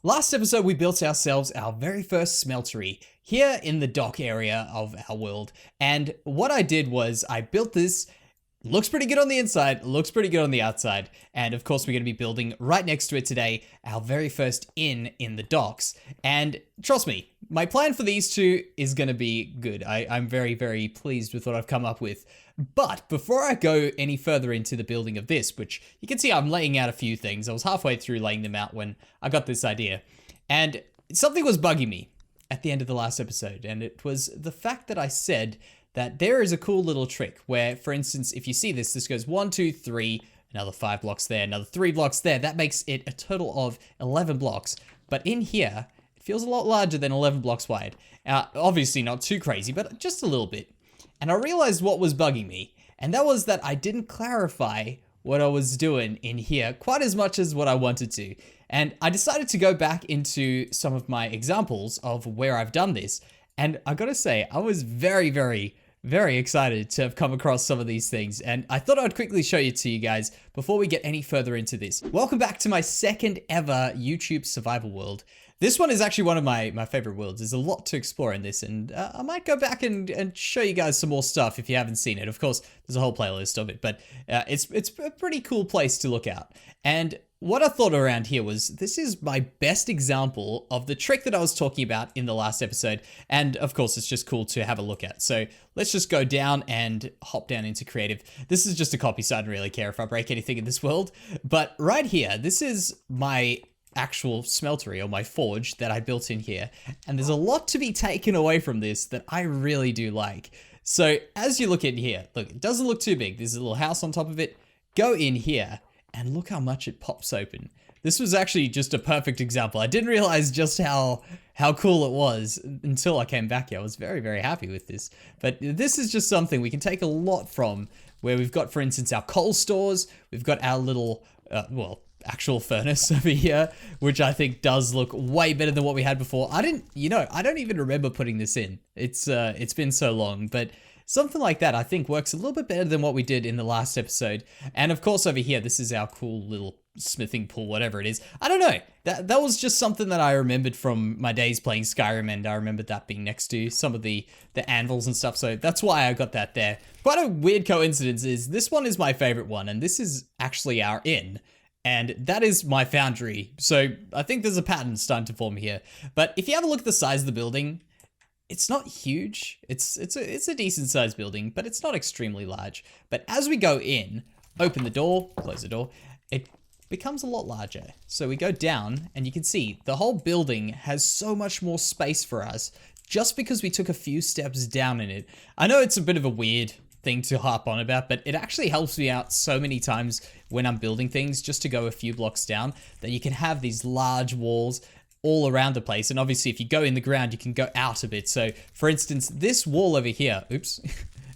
Last episode, we built ourselves our very first smeltery here in the dock area of our world. And what I did was I built this. Looks pretty good on the inside, looks pretty good on the outside. And of course, we're going to be building right next to it today, our very first inn in the docks. And trust me, my plan for these two is going to be good. I'm very, very pleased with what I've come up with. But before I go any further into the building of this, which you can see I'm laying out a few things. I was halfway through laying them out when I got this idea. And something was bugging me at the end of the last episode. And it was the fact that I said that there is a cool little trick where, for instance, if you see this, this goes 1, 2, 3, another 5 blocks there, another 3 blocks there. That makes it a total of 11 blocks. But in here, it feels a lot larger than 11 blocks wide. Obviously not too crazy, but just a little bit. And I realized what was bugging me, and that was that I didn't clarify what I was doing in here quite as much as what I wanted to. And I decided to go back into some of my examples of where I've done this. And I gotta say, I was very, very excited to have come across some of these things, and I thought I'd quickly show you to you guys before we get any further into this. Welcome back to my second ever YouTube survival world. This one is actually one of my favorite worlds. There's a lot to explore in this, and I might go back and show you guys some more stuff if you haven't seen it. Of course, there's a whole playlist of it, but it's a pretty cool place to look at. And what I thought around here was, this is my best example of the trick that I was talking about in the last episode. And of course, it's just cool to have a look at. So let's just go down and hop down into creative. This is just a copy, so I don't really care if I break anything in this world. But right here, this is my actual smeltery, or my forge, that I built in here. And there's a lot to be taken away from this that I really do like. So as you look in here, look, it doesn't look too big. There's a little house on top of it. Go in here. And look how much it pops open. This was actually just a perfect example. I didn't realize just how cool it was until I came back here. I was very, very happy with this. But this is just something we can take a lot from, where we've got, for instance, our coal stores. We've got our little, actual furnace over here, which I think does look way better than what we had before. I don't even remember putting this in. It's been so long, but something like that I think works a little bit better than what we did in the last episode. And of course over here, this is our cool little smithing pool, whatever it is. I don't know. That was just something that I remembered from my days playing Skyrim, and I remembered that being next to some of the anvils and stuff. So that's why I got that there. Quite a weird coincidence is this one is my favorite one, and this is actually our inn. And that is my foundry. So I think there's a pattern starting to form here. But if you have a look at the size of the building, it's not huge. It's a decent sized building, but it's not extremely large. But as we go in, open the door, close the door, it becomes a lot larger. So we go down and you can see the whole building has so much more space for us just because we took a few steps down in it. I know it's a bit of a weird thing to harp on about, but it actually helps me out so many times when I'm building things, just to go a few blocks down, that you can have these large walls all around the place. And obviously if you go in the ground, you can go out a bit. So for instance, this wall over here, oops,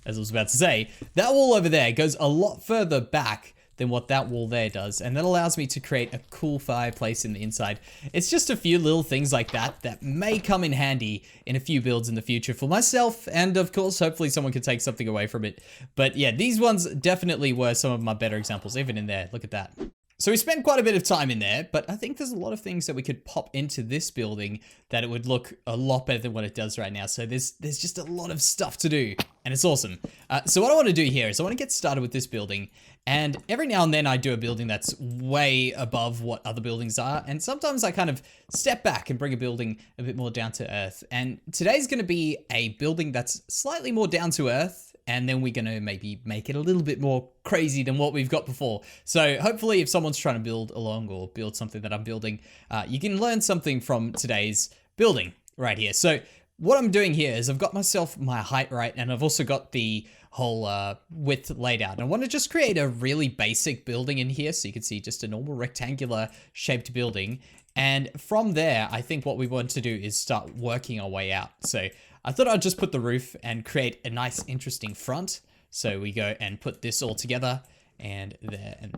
as I was about to say, that wall over there goes a lot further back than what that wall there does. And that allows me to create a cool fireplace in the inside. It's just a few little things like that that may come in handy in a few builds in the future for myself. And of course, hopefully someone can take something away from it. But yeah, these ones definitely were some of my better examples, even in there. Look at that. So we spent quite a bit of time in there, but I think there's a lot of things that we could pop into this building that it would look a lot better than what it does right now. So there's just a lot of stuff to do, and it's awesome. So what I want to do here is I want to get started with this building, and every now and then I do a building that's way above what other buildings are, and sometimes I kind of step back and bring a building a bit more down to earth. And today's going to be a building that's slightly more down to earth, and then we're going to maybe make it a little bit more crazy than what we've got before. So hopefully if someone's trying to build along or build something that I'm building, you can learn something from today's building right here. So what I'm doing here is I've got myself my height right, and I've also got the whole width laid out. And I want to just create a really basic building in here. So you can see just a normal rectangular shaped building. And from there, I think what we want to do is start working our way out. So I thought I'd just put the roof and create a nice, interesting front. So we go and put this all together, and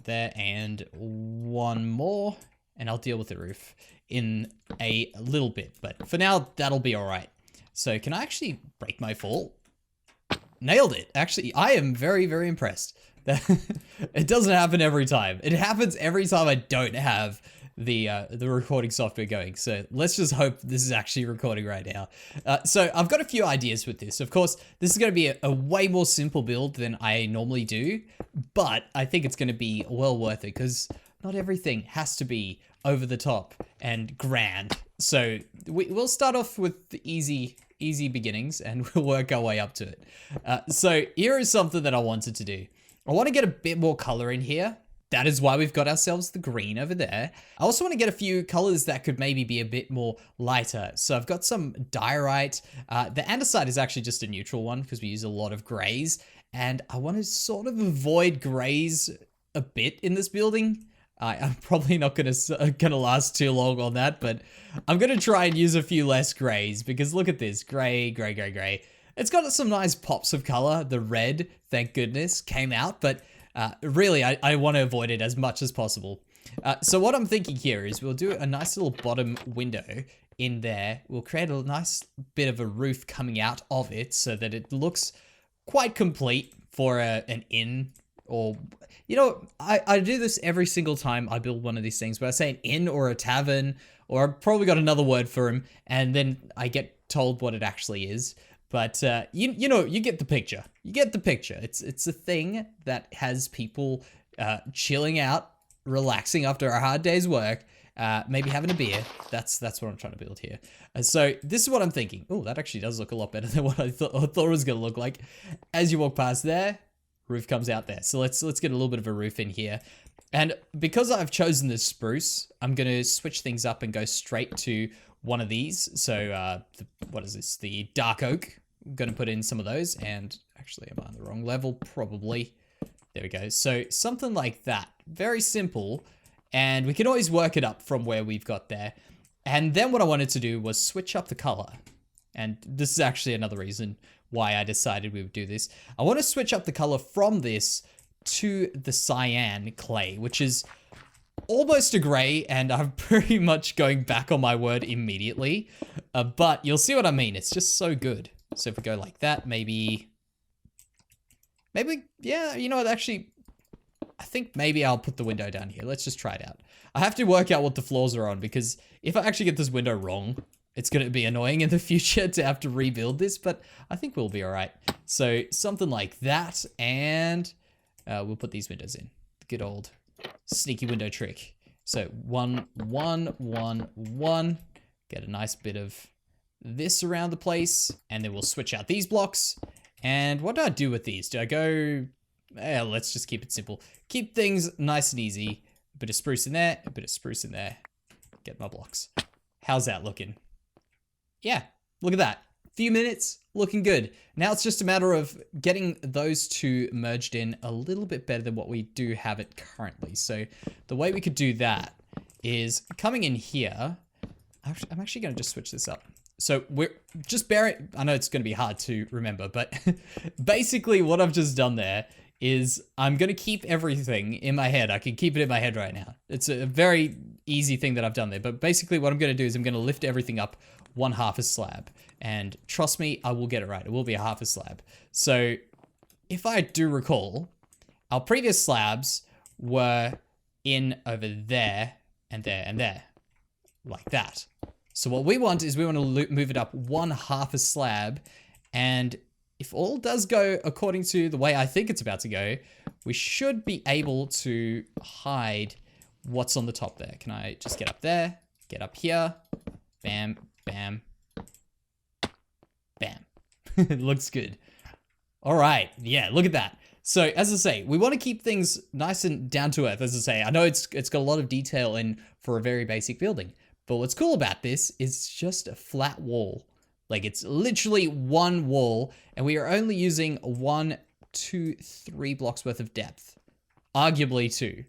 there, and one more, and I'll deal with the roof in a little bit. But for now, that'll be all right. So can I actually break my fall? Nailed it. Actually, I am very, very impressed. It doesn't happen every time. It happens every time I don't have the recording software going. So let's just hope this is actually recording right now. So I've got a few ideas with this. Of course, this is going to be a way more simple build than I normally do, but I think it's going to be well worth it because not everything has to be over the top and grand. So we'll start off with the easy beginnings and we'll work our way up to it. So here is something that I wanted to do. I want to get a bit more color in here. That is why we've got ourselves the green over there. I also want to get a few colors that could maybe be a bit more lighter. So I've got some diorite. The andesite is actually just a neutral one because we use a lot of grays. And I want to sort of avoid grays a bit in this building. I'm probably not gonna last too long on that, but I'm gonna try and use a few less grays because look at this, gray, gray, gray, gray. It's got some nice pops of color. The red, thank goodness, came out, but really I want to avoid it as much as possible. So what I'm thinking here is we'll do a nice little bottom window in there. We'll create a nice bit of a roof coming out of it so that it looks quite complete for an inn. Or, you know, I do this every single time I build one of these things where I say an inn or a tavern, or I've probably got another word for them, and then I get told what it actually is. But, you know, you get the picture. You get the picture. It's a thing that has people chilling out, relaxing after a hard day's work, maybe having a beer. That's what I'm trying to build here. So this is what I'm thinking. Oh, that actually does look a lot better than what I thought it was going to look like. As you walk past there, roof comes out there. So let's get a little bit of a roof in here. And because I've chosen the spruce, I'm going to switch things up and go straight to one of these. So what is this? The dark oak. I'm going to put in some of those. And actually, am I on the wrong level? Probably. There we go. So something like that. Very simple. And we can always work it up from where we've got there. And then what I wanted to do was switch up the color. And this is actually another reason why I decided we would do this. I want to switch up the color from this to the cyan clay, which is almost a gray, and I'm pretty much going back on my word immediately. But you'll see what I mean. It's just so good. So if we go like that, maybe, yeah, you know what, actually, I think maybe I'll put the window down here. Let's just try it out. I have to work out what the floors are on because if I actually get this window wrong, it's going to be annoying in the future to have to rebuild this, but I think we'll be all right. So something like that, and we'll put these windows in. The good old sneaky window trick. So 1, 1, 1, 1. Get a nice bit of this around the place, and then we'll switch out these blocks. And what do I do with these? Do I go... let's just keep it simple. Keep things nice and easy. A bit of spruce in there, a bit of spruce in there. Get my blocks. How's that looking? Yeah, look at that. Few minutes, looking good. Now it's just a matter of getting those two merged in a little bit better than what we do have it currently. So the way we could do that is coming in here. I'm actually going to just switch this up. So we're just bearing, I know it's going to be hard to remember, but basically what I've just done there is I'm going to keep everything in my head. I can keep it in my head right now. It's a very easy thing that I've done there. But basically what I'm going to do is I'm going to lift everything up 1/2 a slab. And trust me, I will get it right. It will be 1/2 a slab. So if I do recall, our previous slabs were in over there and there and there. Like that. So what we want is we want to move it up 1/2 a slab. And if all does go according to the way I think it's about to go, we should be able to hide what's on the top there. Can I just get up there? Get up here. Bam, bam, bam. It looks good. All right. Yeah, look at that. So as I say, we want to keep things nice and down to earth. As I say, I know it's got a lot of detail in for a very basic building. But what's cool about this is it's just a flat wall. Like it's literally one wall, and we are only using 1, 2, 3 blocks worth of depth. Arguably 2.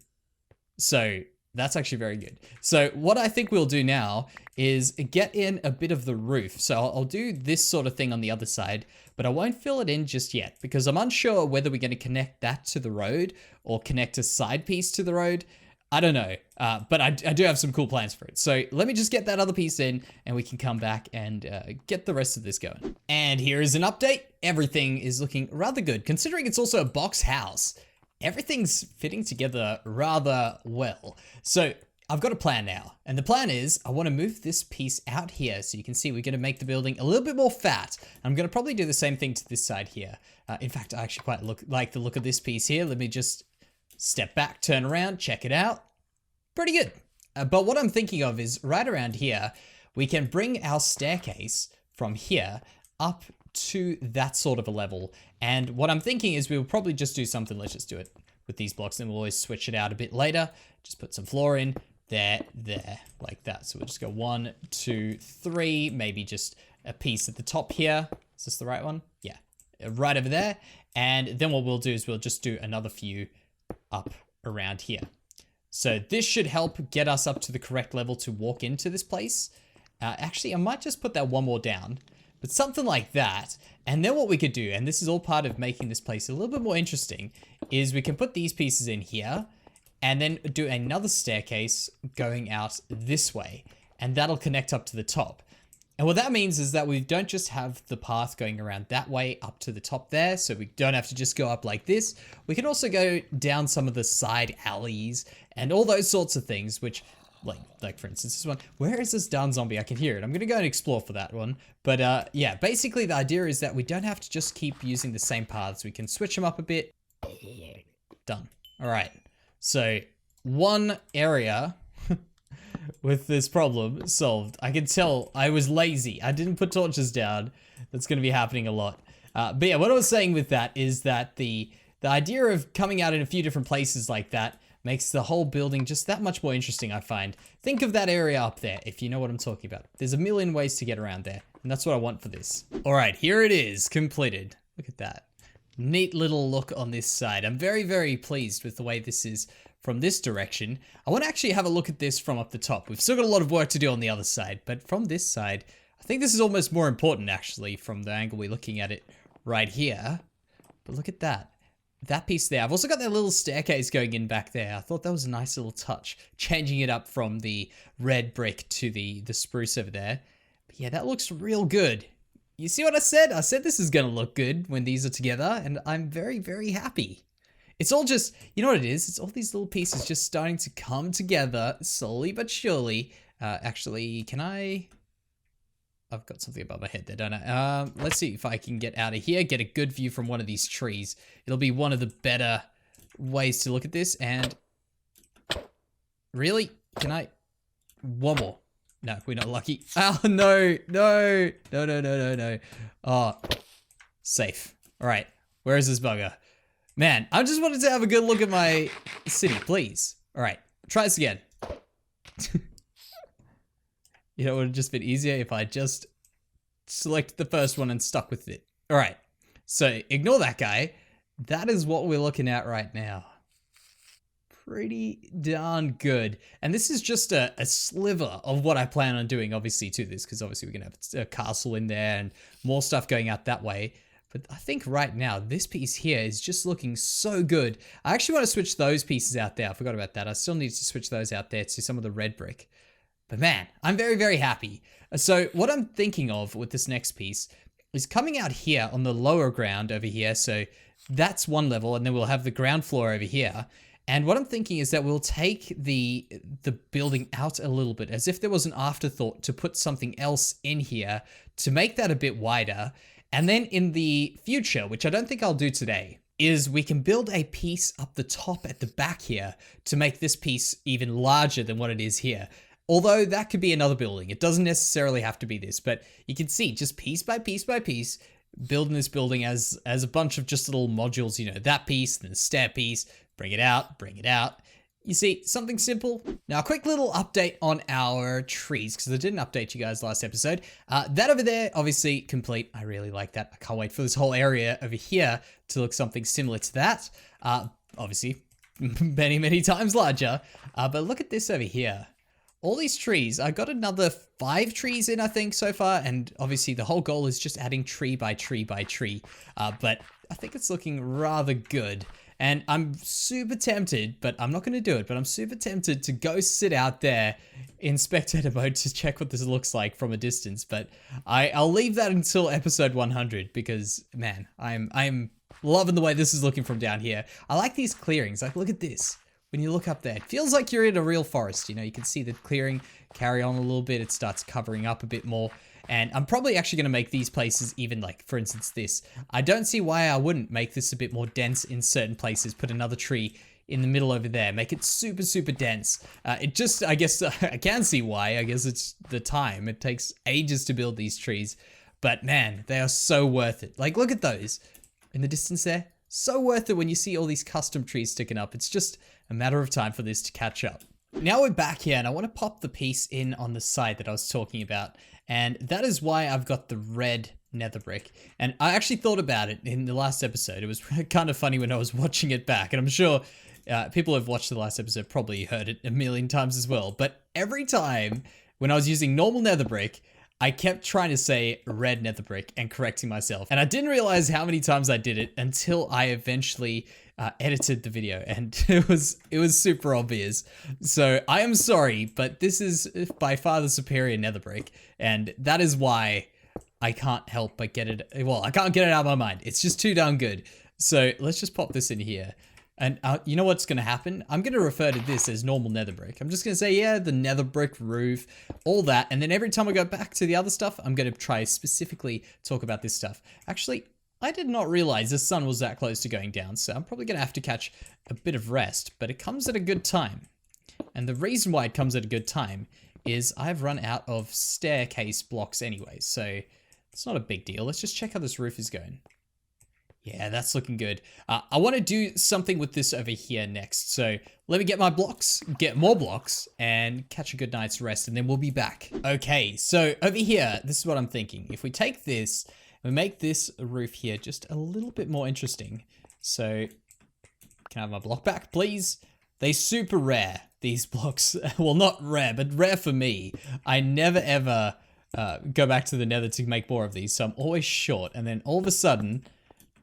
So that's actually very good. So what I think we'll do now is get in a bit of the roof. So I'll do this sort of thing on the other side, but I won't fill it in just yet because I'm unsure whether we're going to connect that to the road or connect a side piece to the road. I don't know, but I do have some cool plans for it. So let me just get that other piece in and we can come back and get the rest of this going. And here is an update. Everything is looking rather good considering it's also a box house. Everything's fitting together rather well. So I've got a plan now. And the plan is I want to move this piece out here. So you can see we're going to make the building a little bit more fat. I'm going to probably do the same thing to this side here. In fact, I actually quite like the look of this piece here. Let me just step back, turn around, check it out. Pretty good. But what I'm thinking of is right around here, we can bring our staircase from here up to that sort of a level. And what I'm thinking is we'll probably just do something. Let's just do it with these blocks, and we'll always switch it out a bit later. Just put some floor in there, like that. So we'll just go 1, 2, 3, maybe just a piece at the top here. Is this the right one? Yeah, right over there. And then what we'll do is we'll just do another few up around here. So this should help get us up to the correct level to walk into this place. Actually, I might just put that one more down, but something like that. And then what we could do, and this is all part of making this place a little bit more interesting, is we can put these pieces in here and then do another staircase going out this way, and that'll connect up to the top. And what that means is that we don't just have the path going around that way up to the top there, so we don't have to just go up like this. We can also go down some of the side alleys and all those sorts of things, which, like for instance, this one. Where is this darn zombie? I can hear it. I'm gonna go and explore for that one. But yeah, basically the idea is that we don't have to just keep using the same paths. We can switch them up a bit. Done. All right. So one area with this problem solved. I can tell I was lazy. I didn't put torches down. That's going to be happening a lot. But yeah, what I was saying with that is that the idea of coming out in a few different places like that makes the whole building just that much more interesting, I find. Think of that area up there, if you know what I'm talking about. There's a million ways to get around there, and that's what I want for this. All right, here it is, completed. Look at that. Neat little look on this side. I'm very, very pleased with the way this is from this direction. I want to actually have a look at this from up the top. We've still got a lot of work to do on the other side, but from this side, I think this is almost more important actually from the angle we're looking at it right here. But look at that. That piece there. I've also got that little staircase going in back there. I thought that was a nice little touch, changing it up from the red brick to the spruce over there. But yeah, that looks real good. You see what I said? I said this is going to look good when these are together, and I'm very, very happy. It's all just, you know what it is? It's all these little pieces just starting to come together slowly but surely. Actually, can I... I've got something above my head there, don't I? Let's see if I can get out of here, get a good view from one of these trees. It'll be one of the better ways to look at this, and... Really? Can I... One more. No, we're not lucky. Oh, no, no, no, no, no, no, no. Oh, safe. All right, where is this bugger? Man, I just wanted to have a good look at my city, please. All right, try this again. You know, it would have just been easier if I just selected the first one and stuck with it. All right, so ignore that guy. That is what we're looking at right now. Pretty darn good. And this is just a sliver of what I plan on doing, obviously, to this, because obviously we're going to have a castle in there and more stuff going out that way. But I think right now, this piece here is just looking so good. I actually want to switch those pieces out there. I forgot about that. I still need to switch those out there to some of the red brick. But man, I'm very, very happy. So what I'm thinking of with this next piece is coming out here on the lower ground over here. So that's one level, and then we'll have the ground floor over here. And what I'm thinking is that we'll take the building out a little bit, as if there was an afterthought to put something else in here to make that a bit wider. And then in the future, which I don't think I'll do today, is we can build a piece up the top at the back here to make this piece even larger than what it is here. Although that could be another building. It doesn't necessarily have to be this, but you can see just piece by piece by piece, building this building as a bunch of just little modules, you know, that piece, then the stair piece, bring it out, bring it out. You see, something simple. Now, a quick little update on our trees, because I didn't update you guys last episode. That over there, obviously complete. I really like that. I can't wait for this whole area over here to look something similar to that. Obviously, many, many times larger. But look at this over here. All these trees, I got another 5 trees in, I think, so far. And obviously, the whole goal is just adding tree by tree by tree. But I think it's looking rather good. And I'm super tempted, but I'm not going to do it, but I'm super tempted to go sit out there in spectator mode to check what this looks like from a distance. But I'll leave that until episode 100 because, man, I'm loving the way this is looking from down here. I like these clearings. Like, look at this. when you look up there. It feels like you're in a real forest. You know, you can see the clearing carry on a little bit. It starts covering up a bit more. And I'm probably actually going to make these places even, like, for instance, this. I don't see why I wouldn't make this a bit more dense in certain places. Put another tree in the middle over there. Make it super, super dense. It just, I guess, I can see why. I guess it's the time. It takes ages to build these trees. But man, they are so worth it. Like, look at those in the distance there. So worth it when you see all these custom trees sticking up. It's just a matter of time for this to catch up. Now we're back here and I want to pop the piece in on the side that I was talking about. And that is why I've got the red nether brick. And I actually thought about it in the last episode. It was kind of funny when I was watching it back. And I'm sure people who have watched the last episode probably heard it a million times as well. But every time when I was using normal nether brick, I kept trying to say red nether brick and correcting myself. And I didn't realize how many times I did it until I eventually edited the video, and it was super obvious. So I am sorry, but this is by far the superior nether brick, and that is why I can't help but get it. Well, I can't get it out of my mind. It's just too darn good. So let's just pop this in here. And you know what's going to happen? I'm going to refer to this as normal nether brick. I'm just going to say, yeah, the nether brick roof, all that. And then every time I go back to the other stuff, I'm going to try specifically talk about this stuff. Actually, I did not realize the sun was that close to going down. So I'm probably going to have to catch a bit of rest, but it comes at a good time. And the reason why it comes at a good time is I've run out of staircase blocks anyway. So it's not a big deal. Let's just check how this roof is going. Yeah, that's looking good. I want to do something with this over here next. So let me get my blocks, get more blocks, and catch a good night's rest, and then we'll be back. Okay, so over here, this is what I'm thinking. If we take this, and we make this roof here just a little bit more interesting. So, can I have my block back, please? They're super rare, these blocks. Well, not rare, but rare for me. I never ever go back to the nether to make more of these, so I'm always short. And then all of a sudden,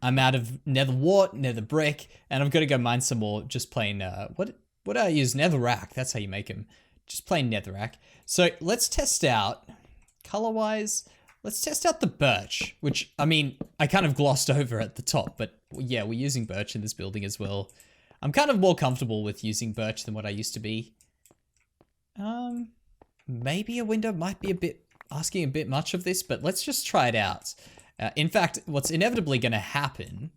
I'm out of nether wart, nether brick, and I've got to go mine some more. Just plain, what do I use? Netherrack. That's how you make them. Just plain netherrack. So let's test out, color-wise, let's test out the birch, which, I mean, I kind of glossed over at the top, but yeah, we're using birch in this building as well. I'm kind of more comfortable with using birch than what I used to be. Maybe a window might be asking a bit much of this, but let's just try it out. In fact, what's inevitably going to happen,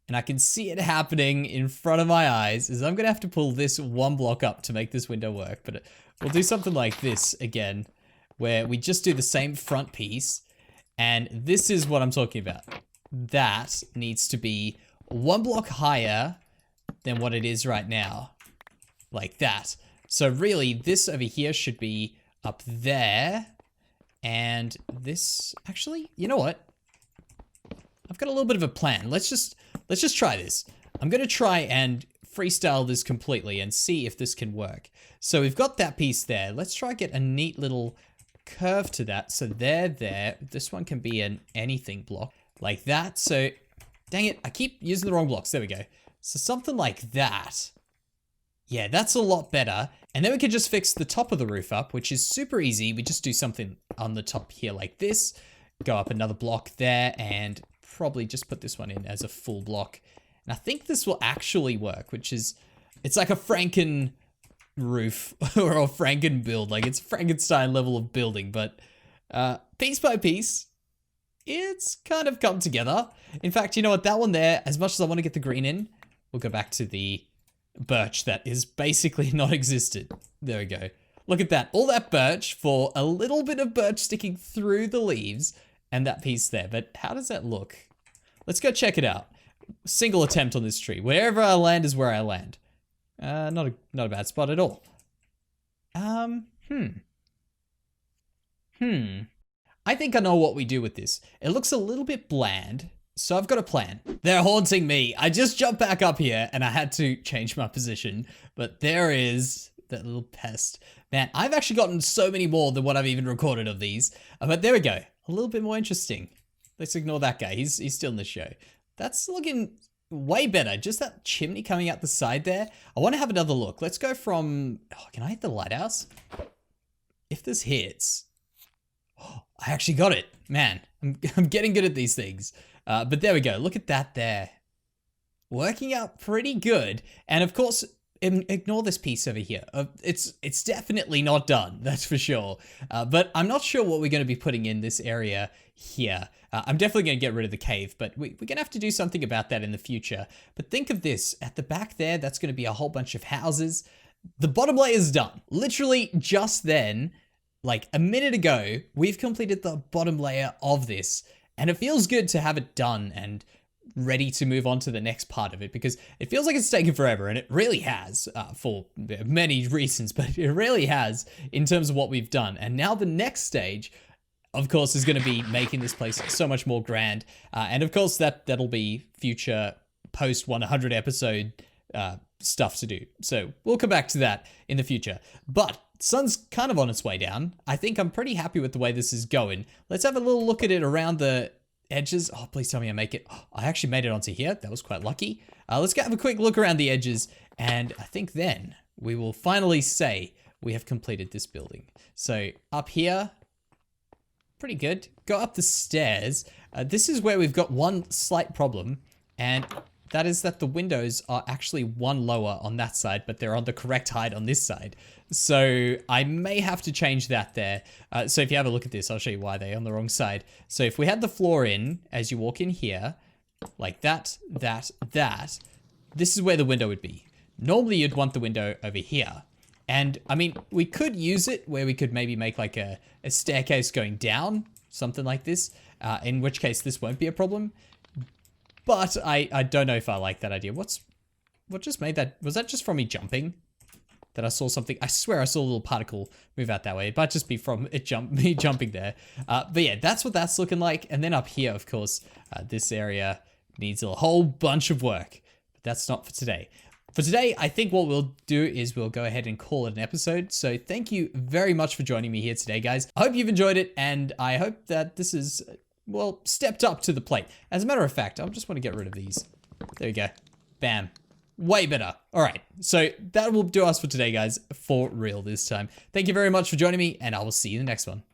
and I can see it happening in front of my eyes, is I'm going to have to pull this one block up to make this window work. But we'll do something like this again, where we just do the same front piece. And this is what I'm talking about. That needs to be one block higher than what it is right now. Like that. So really, this over here should be up there. And this, actually, you know what? I've got a little bit of a plan. Let's just try this. I'm going to try and freestyle this completely and see if this can work. So we've got that piece there. Let's try get a neat little curve to that. So there. This one can be an anything block like that. So dang it, I keep using the wrong blocks. There we go. So something like that. Yeah, that's a lot better. And then we can just fix the top of the roof up, which is super easy. We just do something on the top here like this. Go up another block there and probably just put this one in as a full block. And I think this will actually work, which is, it's like a Franken roof or a Franken build. Like it's Frankenstein level of building, but piece by piece, it's kind of come together. In fact, you know what, that one there, as much as I want to get the green in, we'll go back to the birch that is basically not existed. There we go. Look at that. All that birch for a little bit of birch sticking through the leaves and that piece there. But how does that look? Let's go check it out. Single attempt on this tree. Wherever I land is where I land. Not a bad spot at all. I think I know what we do with this. It looks a little bit bland, so I've got a plan. They're haunting me. I just jumped back up here and I had to change my position, but there is that little pest. Man, I've actually gotten so many more than what I've even recorded of these. But there we go. A little bit more interesting. Let's ignore that guy. He's still in the show. That's looking way better. Just that chimney coming out the side there. I want to have another look. Let's go from... Oh, can I hit the lighthouse? If this hits... Oh, I actually got it. Man, I'm getting good at these things. But there we go. Look at that there. Working out pretty good. And of course, ignore this piece over here. It's definitely not done, that's for sure. But I'm not sure what we're going to be putting in this area here. I'm definitely going to get rid of the cave, but we're going to have to do something about that in the future. But think of this. At the back there, that's going to be a whole bunch of houses. The bottom layer is done. Literally just then, like a minute ago, we've completed the bottom layer of this. And it feels good to have it done and ready to move on to the next part of it, because it feels like it's taken forever, and it really has, for many reasons, but it really has in terms of what we've done. And now the next stage, of course, is going to be making this place so much more grand. And of course, that'll be future post 100 episode stuff to do. So we'll come back to that in the future. But sun's kind of on its way down. I think I'm pretty happy with the way this is going. Let's have a little look at it around the edges. Oh, please tell me I make it. Oh, I actually made it onto here. That was quite lucky. Let's have a quick look around the edges, and I think then we will finally say we have completed this building. So up here, pretty good. Go up the stairs. This is where we've got one slight problem, and that is that the windows are actually one lower on that side, but they're on the correct height on this side. So I may have to change that there. So if you have a look at this, I'll show you why they're on the wrong side. So if we had the floor in, as you walk in here, like that, this is where the window would be. Normally you'd want the window over here. And I mean, we could use it where we could maybe make like a staircase going down, something like this, in which case this won't be a problem. But I don't know if I like that idea. What just made that? Was that just from me jumping? That I saw something? I swear I saw a little particle move out that way. It might just be from me jumping there. But yeah, that's what that's looking like. And then up here, of course, this area needs a whole bunch of work. But that's not for today. For today, I think what we'll do is we'll go ahead and call it an episode. So thank you very much for joining me here today, guys. I hope you've enjoyed it, and I hope that this is, well, stepped up to the plate. As a matter of fact, I just want to get rid of these. There we go. Bam. Way better. All right. So that will do us for today, guys. For real this time. Thank you very much for joining me, and I will see you in the next one.